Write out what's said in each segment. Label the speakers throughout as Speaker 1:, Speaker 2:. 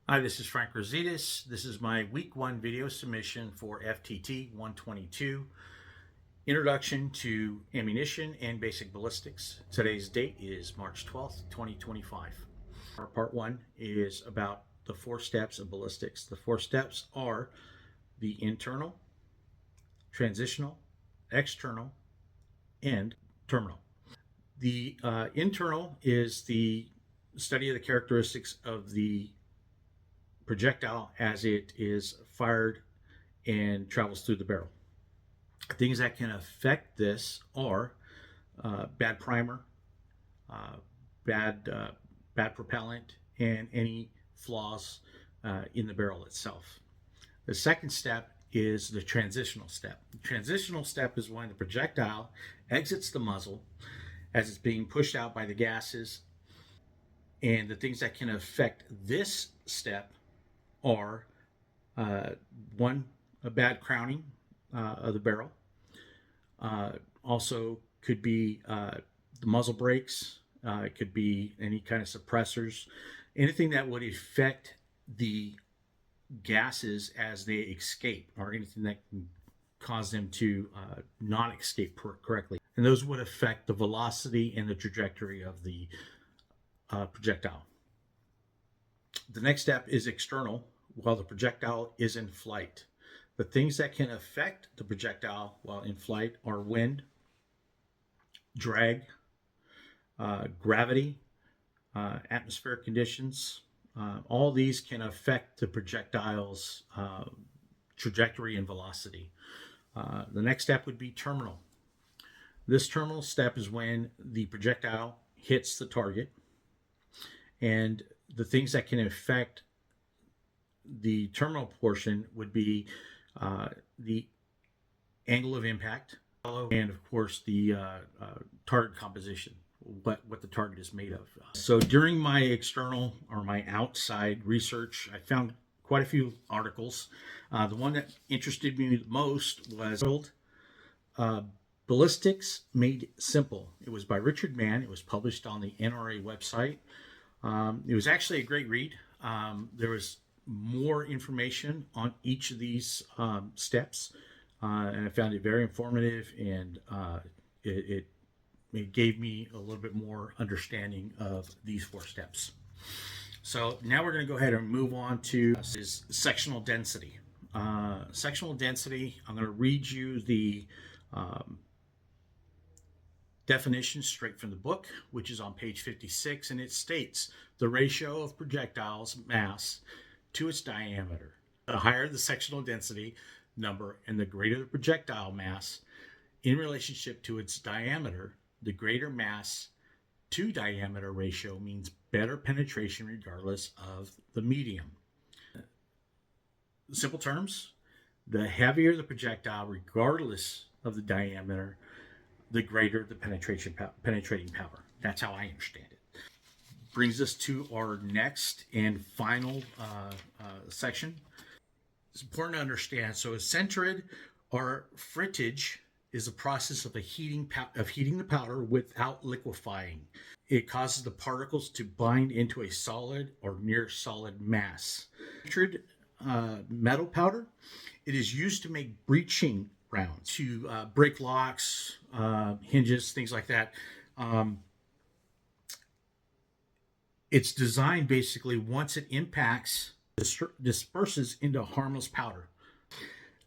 Speaker 1: Hi, this is Frank Rositas. This is my week 1 video submission for FTT 122, Introduction to Ammunition and Basic Ballistics. Today's date is March 12th, 2025. Our part 1 is about the 4 steps of ballistics. The 4 steps are the internal, transitional, external, and terminal. The internal is the study of the characteristics of the projectile as it is fired and travels through the barrel. Things that can affect this are bad primer, bad propellant, and any flaws in the barrel itself. The second step is the transitional step. The transitional step is when the projectile exits the muzzle as it's being pushed out by the gases, and the things that can affect this step are one, a bad crowning of the barrel. Also could be the muzzle brakes. It could be any kind of suppressors, anything that would affect the gases as they escape, or anything that can cause them to not escape correctly. And those would affect the velocity and the trajectory of the projectile. The next step is external, while the projectile is in flight. The things that can affect the projectile while in flight are wind, drag, gravity, atmospheric conditions. All these can affect the projectile's trajectory and velocity. The next step would be terminal. This terminal step is when the projectile hits the target, and the things that can affect the terminal portion would be the angle of impact, and of course the target composition, what the target is made of. So during my external or my outside research, I found quite a few articles. The one that interested me the most was Ballistics Made Simple. It was by Richard Mann. It was published on the NRA website. It was actually a great read. There was more information on each of these steps, and I found it very informative, and it gave me a little bit more understanding of these 4 steps. So now we're going to go ahead and move on to is sectional density. Sectional density, I'm going to read you the definition straight from the book, which is on page 56, and it states the ratio of projectile's mass to its diameter. The higher the sectional density number and the greater the projectile mass in relationship to its diameter, the greater mass to diameter ratio means better penetration regardless of the medium. Simple terms, the heavier the projectile regardless of the diameter, the greater the penetrating power. That's how I understand it. Brings us to our next and final section. It's important to understand. So a centrid or frittage is a process of heating the powder without liquefying. It causes the particles to bind into a solid or near solid mass. Centrid metal powder, it is used to make breeching rounds, to break locks, hinges, things like that. It's designed basically, once it impacts, disperses into harmless powder.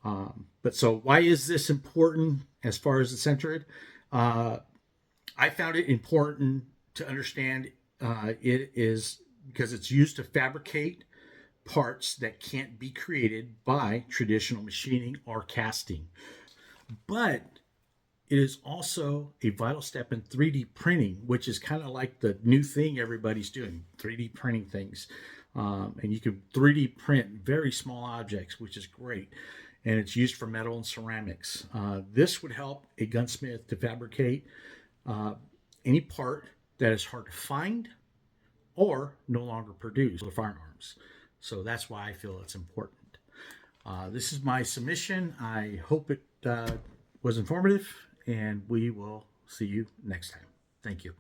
Speaker 1: But so why is this important as far as the centrid? I found it important to understand it is because it's used to fabricate parts that can't be created by traditional machining or casting. But it is also a vital step in 3D printing, which is kind of like the new thing everybody's doing, 3D printing things. And you can 3D print very small objects, which is great. And it's used for metal and ceramics. This would help a gunsmith to fabricate any part that is hard to find or no longer produced for firearms. So that's why I feel it's important. This is my submission. I hope it was informative, and we will see you next time. Thank you.